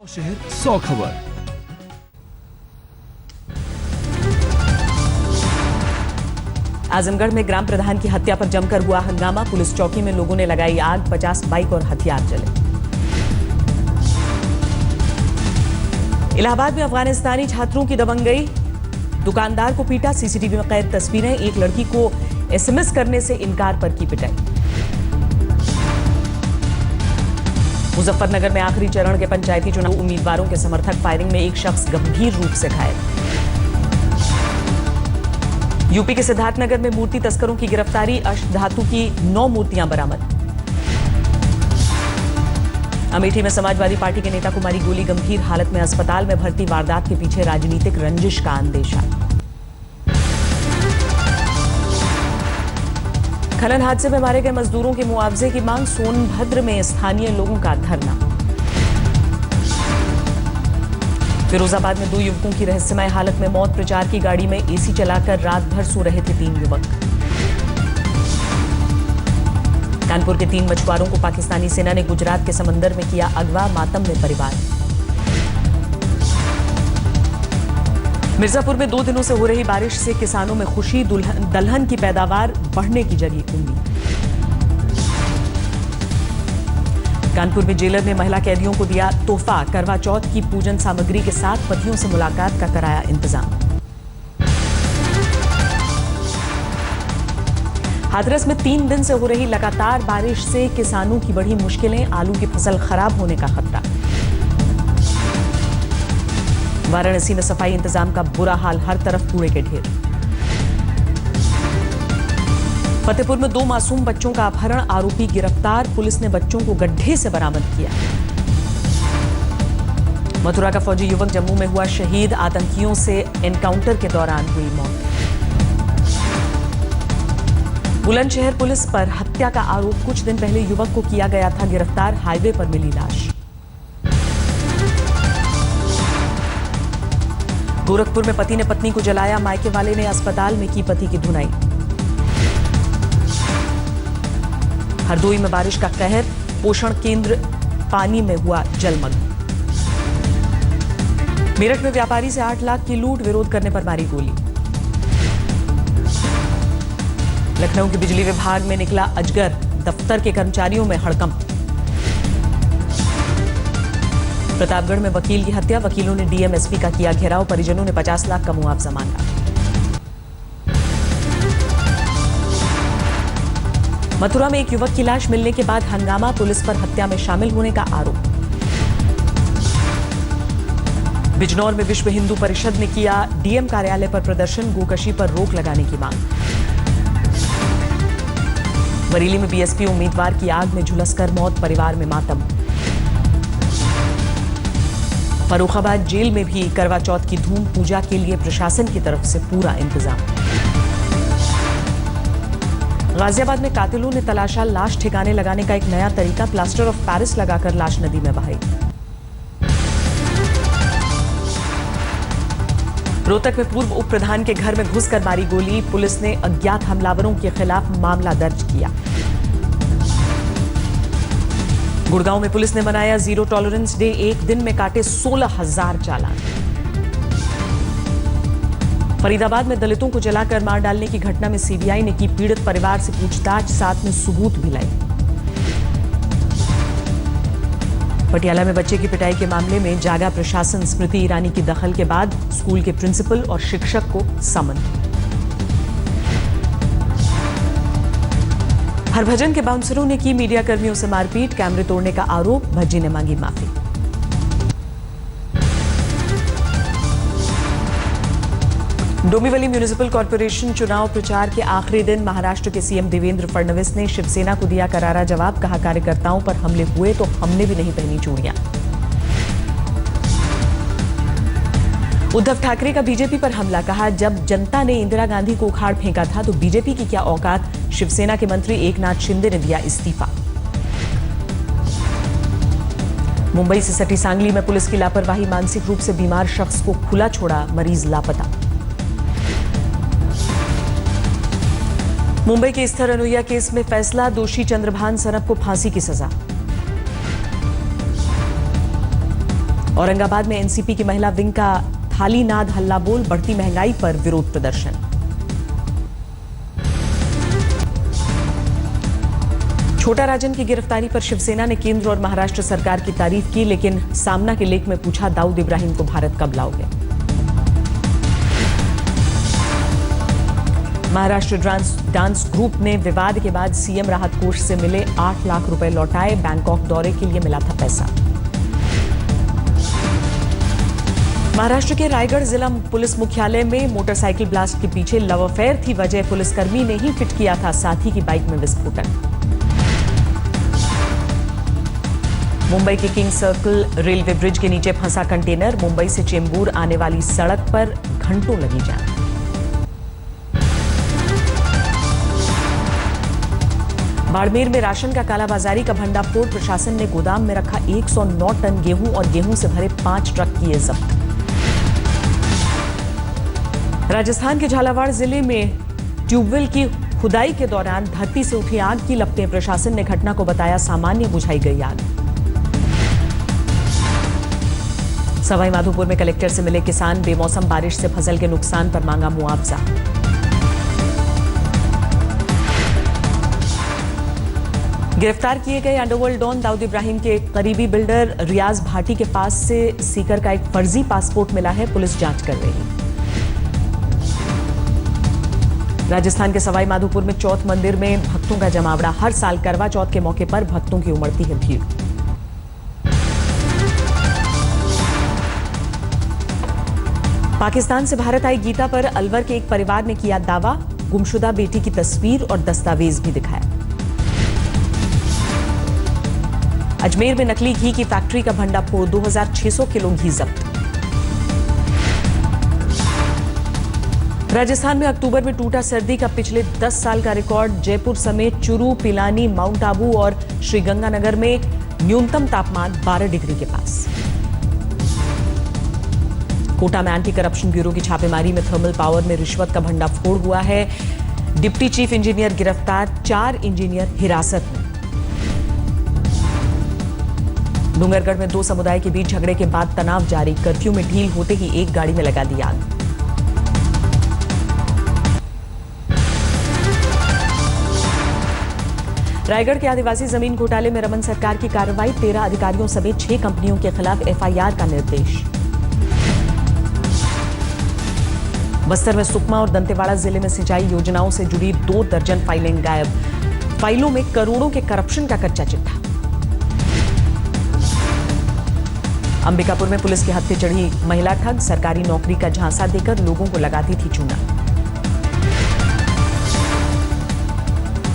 शहर 100 खबर। आजमगढ़ में ग्राम प्रधान की हत्या पर जमकर हुआ हंगामा। पुलिस चौकी में लोगों ने लगाई आग, 50 बाइक और हथियार जले। इलाहाबाद में अफगानिस्तानी छात्रों की दबंगई, दुकानदार को पीटा। सीसीटीवी में कैद तस्वीरें। एक लड़की को एसएमएस करने से इनकार पर की पिटाई। मुजफ्फरनगर में आखिरी चरण के पंचायती चुनाव, उम्मीदवारों के समर्थक फायरिंग में एक शख्स गंभीर रूप से घायल। यूपी के सिद्धार्थनगर में मूर्ति तस्करों की गिरफ्तारी, अष्टधातु की 9 मूर्तियां बरामद। अमेठी में समाजवादी पार्टी के नेता को मारी गोली, गंभीर हालत में अस्पताल में भर्ती। वारदात के पीछे राजनीतिक रंजिश का अंदेशा। खनन हादसे में मारे गए मजदूरों के मुआवजे की मांग, सोनभद्र में स्थानीय लोगों का धरना। फिरोजाबाद में 2 युवकों की रहस्यमय हालत में मौत, प्रचार की गाड़ी में एसी चलाकर रात भर सो रहे थे 3 युवक। कानपुर के 3 मछुआरों को पाकिस्तानी सेना ने गुजरात के समंदर में किया अगवा, मातम में परिवार। मिर्जापुर में 2 दिनों से हो रही बारिश से किसानों में खुशी, दलहन की पैदावार बढ़ने की जगी उम्मीद। कानपुर में जेलर ने महिला कैदियों को दिया तोहफा, करवा चौथ की पूजन सामग्री के साथ पतियों से मुलाकात का कराया इंतजाम। हाथरस में 3 दिन से हो रही लगातार बारिश से किसानों की बढ़ी मुश्किलें, आलू की फसल खराब होने का खतरा। वाराणसी में सफाई इंतजाम का बुरा हाल, हर तरफ कूड़े के ढेर। फतेहपुर में 2 मासूम बच्चों का अपहरण, आरोपी गिरफ्तार। पुलिस ने बच्चों को गड्ढे से बरामद किया। मथुरा का फौजी युवक जम्मू में हुआ शहीद, आतंकियों से एनकाउंटर के दौरान हुई मौत। बुलंदशहर पुलिस पर हत्या का आरोप, कुछ दिन पहले युवक को किया गया था गिरफ्तार, हाईवे पर मिली लाश। गोरखपुर में पति ने पत्नी को जलाया, मायके वाले ने अस्पताल में की पति की धुनाई। हरदोई में बारिश का कहर, पोषण केंद्र पानी में हुआ जलमग्न। मेरठ में व्यापारी से 8 लाख की लूट, विरोध करने पर मारी गोली। लखनऊ के बिजली विभाग में निकला अजगर, दफ्तर के कर्मचारियों में हड़कंप। प्रतापगढ़ में वकील की हत्या, वकीलों ने डीएम-एसपी का किया घेराव, परिजनों ने 50 लाख का मुआवजा मांगा। मथुरा में एक युवक की लाश मिलने के बाद हंगामा, पुलिस पर हत्या में शामिल होने का आरोप। बिजनौर में विश्व हिंदू परिषद ने किया डीएम कार्यालय पर प्रदर्शन, गोकशी पर रोक लगाने की मांग। बरेली में बीएसपी उम्मीदवार की आग में झुलसकर मौत, परिवार में मातम। फर्रुखाबाद जेल में भी करवा चौथ की धूम, पूजा के लिए प्रशासन की तरफ से पूरा इंतजाम। गाजियाबाद में कातिलों ने तलाशा लाश ठिकाने लगाने का एक नया तरीका, प्लास्टर ऑफ पेरिस लगाकर लाश नदी में बहाई। रोहतक में पूर्व उप प्रधान के घर में घुसकर मारी गोली, पुलिस ने अज्ञात हमलावरों के खिलाफ मामला दर्ज किया। गुड़गांव में पुलिस ने मनाया जीरो टॉलरेंस डे, एक दिन में काटे 16,000 चालान। फरीदाबाद में दलितों को जलाकर मार डालने की घटना में सीबीआई ने की पीड़ित परिवार से पूछताछ, साथ में सबूत भी लाई। पटियाला में बच्चे की पिटाई के मामले में जागा प्रशासन, स्मृति ईरानी की दखल के बाद स्कूल के प्रिंसिपल और शिक्षक को समन। हरभजन के बाउंसरों ने की मीडिया कर्मियों से मारपीट, कैमरे तोड़ने का आरोप, भज्जी ने मांगी माफी। डोंबिवली म्युनिसिपल कॉर्पोरेशन चुनाव प्रचार के आखिरी दिन महाराष्ट्र के सीएम देवेंद्र फडणवीस ने शिवसेना को दिया करारा जवाब, कहा कार्यकर्ताओं पर हमले हुए तो हमने भी नहीं पहनी चूड़ियां। उद्धव ठाकरे का बीजेपी पर हमला, कहा जब जनता ने इंदिरा गांधी को उखाड़ फेंका था तो बीजेपी की क्या औकात, शिवसेना के मंत्री एकनाथ शिंदे ने दिया इस्तीफा। मुंबई से सटी सांगली में पुलिस की लापरवाही, मानसिक रूप से बीमार शख्स को खुला छोड़ा, मरीज लापता। मुंबई के स्थर अनुया केस में फैसला, दोषी चंद्रभान सनप को फांसी की सजा। औरंगाबाद में एनसीपी की महिला विंग का थाली नाद हल्ला बोल, बढ़ती महंगाई पर विरोध प्रदर्शन। छोटा राजन की गिरफ्तारी पर शिवसेना ने केंद्र और महाराष्ट्र सरकार की तारीफ की, लेकिन सामना के लेख में पूछा दाऊद इब्राहिम को भारत कब लाओगे। महाराष्ट्र डांस ग्रुप ने विवाद के बाद सीएम राहत कोष से मिले 8 लाख रुपए लौटाए, बैंकॉक दौरे के लिए मिला था पैसा। महाराष्ट्र के रायगढ़ जिला पुलिस मुख्यालय में मोटरसाइकिल ब्लास्ट के पीछे लव अफेयर थी वजह, पुलिसकर्मी ने ही फिट किया था साथी की बाइक में विस्फोटन। मुंबई के किंग सर्कल रेलवे ब्रिज के नीचे फंसा कंटेनर, मुंबई से चेंबूर आने वाली सड़क पर घंटों लगी जाम। बाड़मेर में राशन का कालाबाजारी का भंडाफोड़, प्रशासन ने गोदाम में रखा 109 टन गेहूं और गेहूं से भरे 5 ट्रक किए जब्त। राजस्थान के झालावाड़ जिले में ट्यूबवेल की खुदाई के दौरान धरती से उठी आग की लपटें, प्रशासन ने घटना को बताया सामान्य बुझाई गई आग। सवाई माधोपुर में कलेक्टर से मिले किसान, बेमौसम बारिश से फसल के नुकसान पर मांगा मुआवजा। गिरफ्तार किए गए अंडरवर्ल्ड डॉन दाऊद इब्राहिम के करीबी बिल्डर रियाज भाटी के पास से सीकर का एक फर्जी पासपोर्ट मिला है, पुलिस जांच कर रही है। राजस्थान के सवाई माधोपुर में चौथ मंदिर में भक्तों का जमावड़ा, हर साल करवा चौथ के मौके पर भक्तों की उमड़ती है भीड़। पाकिस्तान से भारत आई गीता पर अलवर के एक परिवार ने किया दावा, गुमशुदा बेटी की तस्वीर और दस्तावेज भी दिखाया। अजमेर में नकली घी की फैक्ट्री का भंडाफोड़, 2600 किलो घी जब्त। राजस्थान में अक्टूबर में टूटा सर्दी का पिछले 10 साल का रिकॉर्ड, जयपुर समेत चुरू, पिलानी, माउंट आबू और श्रीगंगानगर में न्यूनतम तापमान 12 डिग्री के पास। कोटा में एंटी करप्शन ब्यूरो की छापेमारी में थर्मल पावर में रिश्वत का भंडाफोड़ हुआ है, डिप्टी चीफ इंजीनियर गिरफ्तार, 4 इंजीनियर हिरासत में। डूंगरगढ़ में 2 समुदाय के बीच झगड़े के बाद तनाव जारी, कर्फ्यू में ढील होते ही एक गाड़ी में लगा दी आग। रायगढ़ के आदिवासी जमीन घोटाले में रमन सरकार की कार्रवाई, 13 अधिकारियों समेत 6 कंपनियों के खिलाफ एफआईआर का निर्देश। बस्तर में सुकमा और दंतेवाड़ा जिले में सिंचाई योजनाओं से जुड़ी 2 दर्जन फाइलें गायब, फाइलों में करोड़ों के करप्शन का कच्चा चिट्ठा। अंबिकापुर में पुलिस के हत्थे चढ़ी महिला ठग, सरकारी नौकरी का झांसा देकर लोगों को लगाती थी चूना।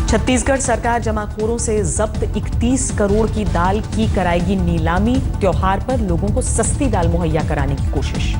छत्तीसगढ़ सरकार जमाखोरों से जब्त 31 करोड़ की दाल की कराएगी नीलामी, त्योहार पर लोगों को सस्ती दाल मुहैया कराने की कोशिश।